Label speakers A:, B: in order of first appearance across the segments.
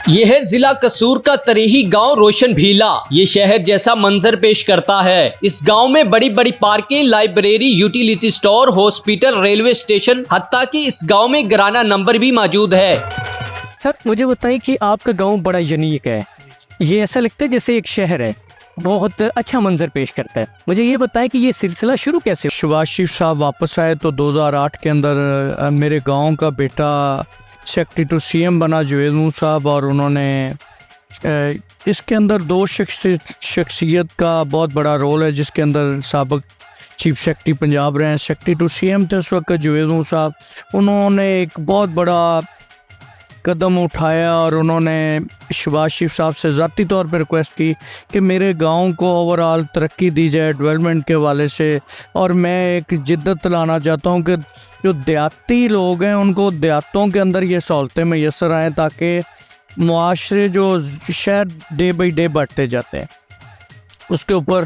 A: यह है जिला कसूर का तरीही गांव रोशन भीला। ये शहर जैसा मंजर पेश करता है। इस गांव में बड़ी बड़ी पार्कें, library, utility store, hospital, railway station, हत्ता कि इस गांव में गिराना नंबर भी मौजूद है।
B: सर मुझे बताइए कि आपका गांव बड़ा यूनिक है। ये ऐसा लगता है जैसे एक शहर है, बहुत अच्छा मंजर पेश करता है। मुझे ये बताएं कि ये सिलसिला शुरू कैसे हुआ?
C: शहबाज साहब वापस आए तो 2008 के अंदर मेरे गांव का बेटा सेक्रेटरी टू सीएम बना जुवेद मूसा साहब, और उन्होंने इसके अंदर दो शख्सियत का बहुत बड़ा रोल है, जिसके अंदर साबिक चीफ सेक्रेटरी पंजाब रहे हैं, सेक्रेटरी टू सीएम थे उस वक्त जुवेद मूसा साहब। उन्होंने एक बहुत बड़ा कदम उठाया और उन्होंने शहबाज शरीफ साहब से ज़ाती तौर पर रिक्वेस्ट की कि मेरे गांव को ओवरऑल तरक्की दी जाए डेवलपमेंट के हवाले से, और मैं एक जिद्दत लाना चाहता हूं कि जो देहाती लोग हैं उनको देहातों के अंदर ये सहूलतें मैसर आएँ, ताकि मुआशरे जो शहर डे बाई डे बढ़ते जाते हैं। उसके ऊपर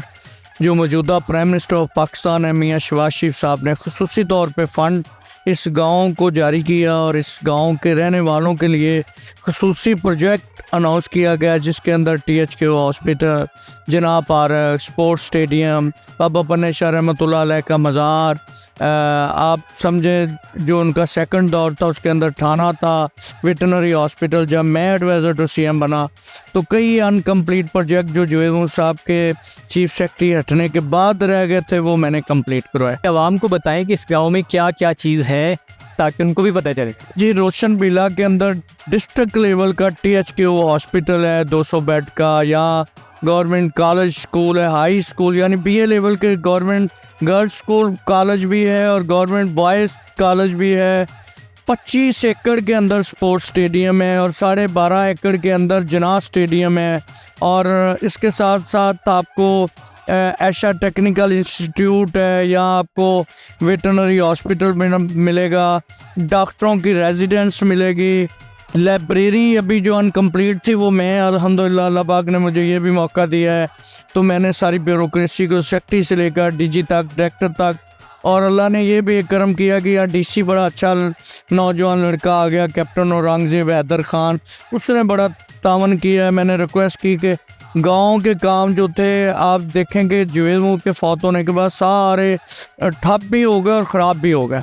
C: जो मौजूदा प्राइम मिनिस्टर ऑफ पाकिस्तान है मियाँ शहबाज शरीफ साहब ने खुसूसी तौर पर फ़ंड इस गांव को जारी किया, और इस गांव के रहने वालों के लिए खुसूसी प्रोजेक्ट अनाउंस किया गया, जिसके अंदर THQ हॉस्पिटल, जनाब पार्क, स्पोर्ट्स स्टेडियम, बाबा पन्नेशाह रहमतुल्लाह अलैह का मज़ार, आप समझे जो उनका सेकंड दौर था उसके अंदर थाना था, वेटनरी हॉस्पिटल। जब मैं एडवाइज़र टू CM बना तो कई अनकम्प्लीट प्रोजेक्ट जो जुवेद मूसा साहब के चीफ सेक्रेटरी हटने के बाद रह गए थे वो मैंने कंप्लीट करवाए।
B: आवाम को बताएं कि इस गांव में क्या क्या चीज़ है ताकि उनको भी पता चले।
C: जी, रोशन भीला के अंदर डिस्ट्रिक्ट लेवल का THQ हॉस्पिटल है 200 बेड का, यहाँ गवर्नमेंट कॉलेज स्कूल है, हाई स्कूल यानी BA लेवल के गवर्नमेंट गर्ल्स स्कूल कॉलेज भी है और गवर्नमेंट बॉयज़ कॉलेज भी है। 25 एकड़ के अंदर स्पोर्ट्स स्टेडियम है और 12.5 एकड़ के अंदर जना स्टेडियम है, और इसके साथ साथ आपको ऐशा टेक्निकल इंस्टीट्यूट है, यहाँ आपको वेटनरी हॉस्पिटल मिलेगा, डॉक्टरों की रेजिडेंस मिलेगी, लाइब्रेरी अभी जो अनकम्प्लीट थी वो मैं अल्हम्दुलिल्लाह अल्लाह पाक ने मुझे ये भी मौका दिया है, तो मैंने सारी ब्यूरोक्रेसी को सेक्रेटरी से लेकर DG तक, डायरेक्टर तक, और अल्लाह ने ये भी एक करम किया कि यार DC बड़ा अच्छा नौजवान लड़का आ गया, कैप्टन औरंगजेब हैदर खान, उसने बड़ा तावन किया है। मैंने रिक्वेस्ट की कि गांव के काम जो थे, आप देखेंगे जुवेद मूसा के फौत होने के बाद सारे ठप भी हो गए और ख़राब भी हो गए,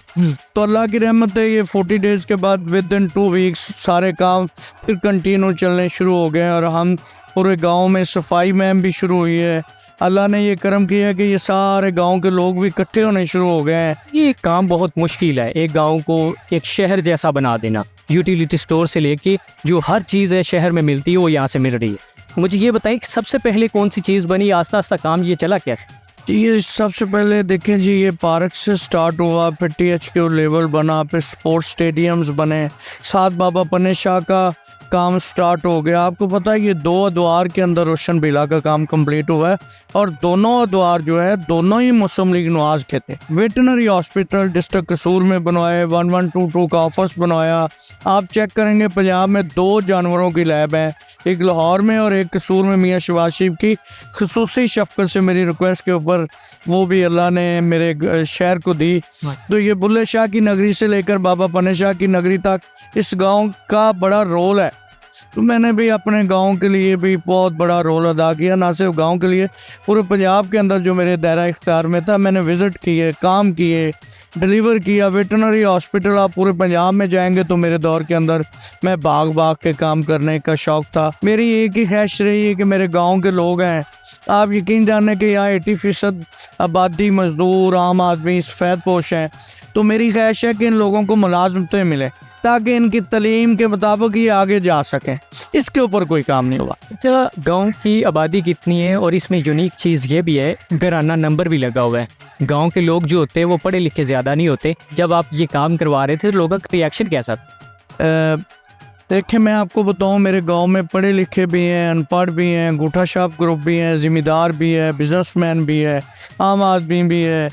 C: तो अल्लाह की रहमत है ये 40 डेज़ के बाद विद इन 2 वीक्स सारे काम फिर कंटिन्यू चलने शुरू हो गए, और हम पूरे गांव में सफाई मुहिम भी शुरू हुई है। अल्लाह ने ये करम किया कि ये सारे गांव के लोग भी इकट्ठे होने शुरू हो गए हैं।
B: ये काम बहुत मुश्किल है, एक गांव को एक शहर जैसा बना देना। यूटिलिटी स्टोर से लेके जो हर चीज़ है शहर में मिलती है वो यहाँ से मिल रही है। मुझे ये बताइए कि सबसे पहले कौन सी चीज़ बनी, आस्ता आस्ता काम ये चला कैसे?
C: ये सबसे पहले देखें जी, ये पार्क से स्टार्ट हुआ, फिर THQ लेवल बना, फिर स्पोर्ट्स स्टेडियम्स बने, साथ बाबा पन्नेशाह का काम स्टार्ट हो गया। आपको पता है ये 2 अद्वार के अंदर रोशन भीला का काम कंप्लीट हुआ है, और दोनों अद्वार जो है दोनों ही मुस्लिम लीग नवाज के थे। वेटनरी हॉस्पिटल डिस्ट्रिक्ट कसूर में बनवाए, 1122 का ऑफिस बनवाया। आप चेक करेंगे पंजाब में 2 जानवरों की लैब है, एक लाहौर में और एक कसूर में। मियाँ शहबाज शरीफ की खुसूसी शफकत से मेरी रिक्वेस्ट के ऊपर वो भी अल्लाह ने मेरे शहर को दी। तो ये बुल्ले शाह की नगरी से लेकर बाबा पन्नेशाह की नगरी तक इस गांव का बड़ा रोल है, तो मैंने भी अपने गांव के लिए भी बहुत बड़ा रोल अदा किया। ना सिर्फ गांव के लिए, पूरे पंजाब के अंदर जो मेरे दायरा इख्तियार में था मैंने विज़िट किए, काम किए, डिलीवर किया। वेटनरी हॉस्पिटल आप पूरे पंजाब में जाएंगे तो मेरे दौर के अंदर मैं बाग के काम करने का शौक़ था। मेरी एक ही ख्वाहिश रही है कि मेरे गाँव के लोग हैं, आप यकीन जाने कि यहाँ 80% आबादी मजदूर, आम आदमी, सफ़ेद पोश हैं, तो मेरी ख्वाहिश है कि इन लोगों को मुलाजमतें मिले ताकि इनकी तालीम के मुताबिक ये आगे जा सकें। इसके ऊपर कोई काम नहीं हुआ।
B: अच्छा, गांव की आबादी कितनी है, और इसमें यूनिक चीज़ ये भी है घराना नंबर भी लगा हुआ है। गांव के लोग जो होते हैं वो पढ़े लिखे ज़्यादा नहीं होते। जब आप ये काम करवा रहे थे लोगों का रिएक्शन कैसा था?
C: देखिए, मैं आपको बताऊं, मेरे गांव में पढ़े लिखे भी हैं, अनपढ़ भी हैं, अंगूठा छाप ग्रुप भी हैं, ज़िम्मेदार भी है, बिजनेसमैन भी है, आम आदमी भी है,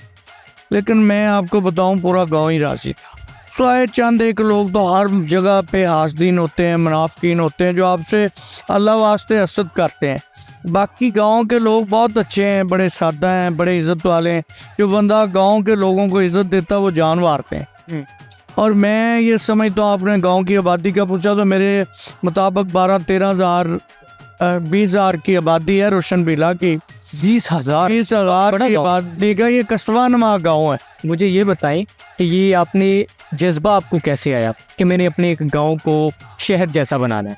C: लेकिन मैं आपको बताऊं पूरा गाँव ही राज़ी था। स्वाए चंद एक लोग तो हर जगह पे हासदीन होते हैं, मुनाफिकीन होते हैं, जो आपसे अल्लाह वास्ते हसद करते हैं। बाकी गांव के लोग बहुत अच्छे हैं, बड़े सादा हैं, बड़े इज़्ज़त वाले हैं। जो बंदा गांव के लोगों को इज़्ज़त देता है वो जान मारते हैं। और मैं ये समझता हूँ, आपने गांव की आबादी का पूछा तो मेरे मुताबिक 12-13 हज़ार 20 हज़ार की आबादी है रोशन भीला की।
B: 20,000
C: 20 हज़ार
B: बड़ा
C: की
B: गाँव।
C: आबादी का ये कस्बा नुमा गाँव है।
B: मुझे ये बताएं कि ये आपने जज्बा आपको कैसे आया कि मैंने अपने एक गांव को शहर जैसा बनाना है?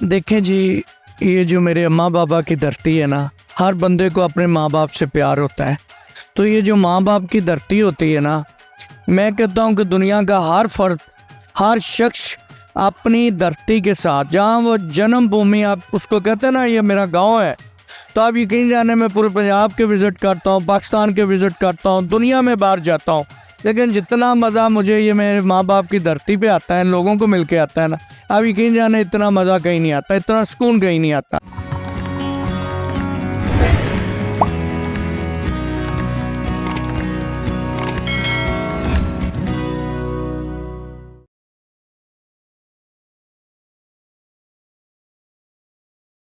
C: देखें जी, ये जो मेरे अम्मा बाबा की धरती है ना, हर बंदे को अपने माँ बाप से प्यार होता है। तो ये जो माँ बाप की धरती होती है ना, मैं कहता हूँ कि दुनिया का हर फर्द, हर शख्स अपनी धरती के साथ, जहाँ वो जन्मभूमि, आप उसको कहते हैं ना ये मेरा गांव है, तो आप यकीन जाने मैं पूरे पंजाब के विज़िट करता हूँ, पाकिस्तान के विज़िट करता हूँ, दुनिया में बाहर जाता हूँ, लेकिन जितना मज़ा मुझे ये मेरे माँ बाप की धरती पे आता है, लोगों को मिल के आता है ना, आप यकीन जाने इतना मज़ा कहीं नहीं आता, इतना सुकून कहीं नहीं आता।